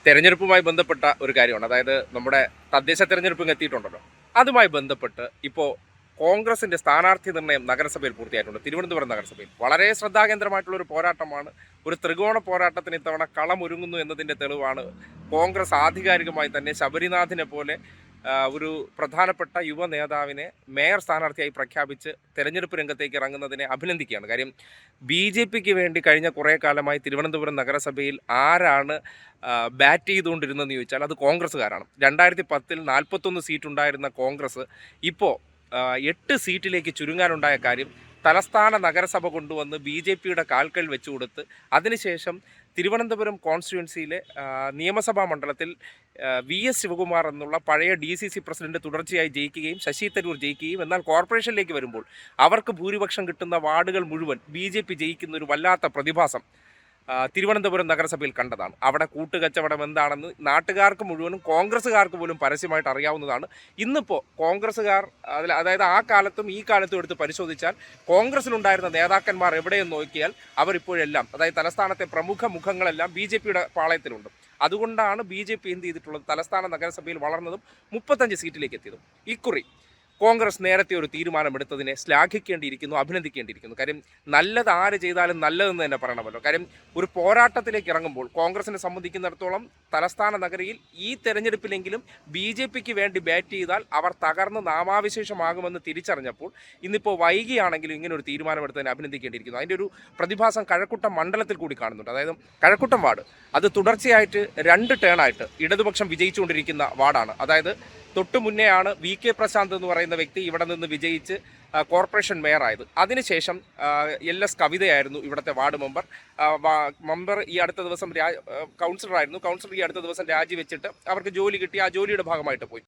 തെരഞ്ഞെടുപ്പുമായി ബന്ധപ്പെട്ട ഒരു കാര്യമാണ്. അതായത് നമ്മുടെ തദ്ദേശ തെരഞ്ഞെടുപ്പ് എത്തിയിട്ടുണ്ടല്ലോ. അതുമായി ബന്ധപ്പെട്ട് ഇപ്പോൾ കോൺഗ്രസിന്റെ സ്ഥാനാർത്ഥി നിർണ്ണയം നഗരസഭയിൽ പൂർത്തിയായിട്ടുണ്ട്. തിരുവനന്തപുരം നഗരസഭയിൽ വളരെ ശ്രദ്ധാകേന്ദ്രമായിട്ടുള്ള ഒരു പോരാട്ടമാണ്. ഒരു ത്രികോണ പോരാട്ടത്തിന് ഇത്തവണ കളമൊരുങ്ങുന്നു എന്നതിൻ്റെ തെളിവാണ് കോൺഗ്രസ് ആധികാരികമായി തന്നെ ശബരിനാഥിനെ പോലെ ഒരു പ്രധാനപ്പെട്ട യുവ നേതാവിനെ മേയർ സ്ഥാനാർത്ഥിയായി പ്രഖ്യാപിച്ച് തെരഞ്ഞെടുപ്പ് രംഗത്തേക്ക് ഇറങ്ങുന്നതിനെ അഭിനന്ദിക്കുകയാണ്. കാര്യം BJPക്ക് വേണ്ടി കഴിഞ്ഞ കുറേ കാലമായി തിരുവനന്തപുരം നഗരസഭയിൽ ആരാണ് ബാറ്റ് ചെയ്തുകൊണ്ടിരുന്നതെന്ന് ചോദിച്ചാൽ അത് കോൺഗ്രസ്സുകാരാണ്. 2010-ൽ 41 സീറ്റുണ്ടായിരുന്ന കോൺഗ്രസ് ഇപ്പോൾ 8 സീറ്റിലേക്ക് ചുരുങ്ങാനുണ്ടായ കാര്യം തലസ്ഥാന നഗരസഭ കൊണ്ടുവന്ന് BJPയുടെ കാൽക്കൽ വെച്ചു കൊടുത്ത് അതിനുശേഷം തിരുവനന്തപുരം കോൺസ്റ്റിറ്റ്യുവൻസിയിലെ നിയമസഭാ മണ്ഡലത്തിൽ VS ശിവകുമാർ എന്നുള്ള പഴയ DCC പ്രസിഡന്റ് തുടർച്ചയായി ജയിക്കുകയും ശശി തരൂർ ജയിക്കുകയും എന്നാൽ കോർപ്പറേഷനിലേക്ക് വരുമ്പോൾ അവർക്ക് ഭൂരിപക്ഷം കിട്ടുന്ന വാർഡുകൾ മുഴുവൻ BJP ജയിക്കുന്ന ഒരു വല്ലാത്ത പ്രതിഭാസം തിരുവനന്തപുരം നഗരസഭയിൽ കണ്ടതാണ്. അവിടെ കൂട്ടുകച്ചവടം എന്താണെന്ന് നാട്ടുകാർക്ക് മുഴുവനും കോൺഗ്രസ്സുകാർക്ക് പോലും പരസ്യമായിട്ട് അറിയാവുന്നതാണ്. ഇന്നിപ്പോൾ കോൺഗ്രസ്സുകാർ അതായത് ആ കാലത്തും ഈ കാലത്തും എടുത്ത് പരിശോധിച്ചാൽ കോൺഗ്രസ്സിലുണ്ടായിരുന്ന നേതാക്കന്മാർ എവിടെയെന്ന് നോക്കിയാൽ അവരിപ്പോഴെല്ലാം അതായത് തലസ്ഥാനത്തെ പ്രമുഖ മുഖങ്ങളെല്ലാം BJPയുടെ പാളയത്തിലുണ്ട്. അതുകൊണ്ടാണ് BJP എന്ത് ചെയ്തിട്ടുള്ളത്, തലസ്ഥാന നഗരസഭയിൽ വളർന്നതും 35 സീറ്റിലേക്ക് എത്തിയതും. ഇക്കുറി കോൺഗ്രസ് നേരത്തെ ഒരു തീരുമാനമെടുത്തതിനെ ശ്ലാഘിക്കേണ്ടിയിരിക്കുന്നു, അഭിനന്ദിക്കേണ്ടിയിരിക്കുന്നു. കാര്യം നല്ലത് ആര് ചെയ്താലും നല്ലതെന്ന് തന്നെ പറയണമല്ലോ. കാര്യം ഒരു പോരാട്ടത്തിലേക്ക് ഇറങ്ങുമ്പോൾ കോൺഗ്രസിനെ സംബന്ധിക്കുന്നിടത്തോളം തലസ്ഥാന നഗരിയിൽ ഈ തെരഞ്ഞെടുപ്പിലെങ്കിലും BJPക്ക് വേണ്ടി ബാറ്റ് ചെയ്താൽ അവർ തകർന്ന് നാമാവിശേഷമാകുമെന്ന് തിരിച്ചറിഞ്ഞപ്പോൾ ഇന്നിപ്പോൾ വൈകിയാണെങ്കിലും ഇങ്ങനെ ഒരു തീരുമാനമെടുത്തതിനെ അഭിനന്ദിക്കേണ്ടിയിരിക്കുന്നു. അതിൻ്റെ ഒരു പ്രതിഭാസം കഴക്കൂട്ടം മണ്ഡലത്തിൽ കൂടി കാണുന്നുണ്ട്. അതായത് കഴക്കൂട്ടം വാർഡ് അത് തുടർച്ചയായിട്ട് 2 ടേണായിട്ട് ഇടതുപക്ഷം വിജയിച്ചുകൊണ്ടിരിക്കുന്ന വാർഡാണ്. അതായത് തൊട്ടു മുന്നെയാണ് VK പ്രശാന്ത് എന്ന് പറയുന്ന വ്യക്തി ഇവിടെ നിന്ന് വിജയിച്ച് കോർപ്പറേഷൻ മേയറായത്. അതിനുശേഷം LS കവിതയായിരുന്നു ഇവിടുത്തെ വാർഡ് മെമ്പർ ഈ അടുത്ത ദിവസം കൗൺസിലറായിരുന്നു. കൗൺസിലർ ഈ അടുത്ത ദിവസം രാജിവെച്ചിട്ട് അവർക്ക് ജോലി കിട്ടി, ആ ജോലിയുടെ ഭാഗമായിട്ട് പോയി.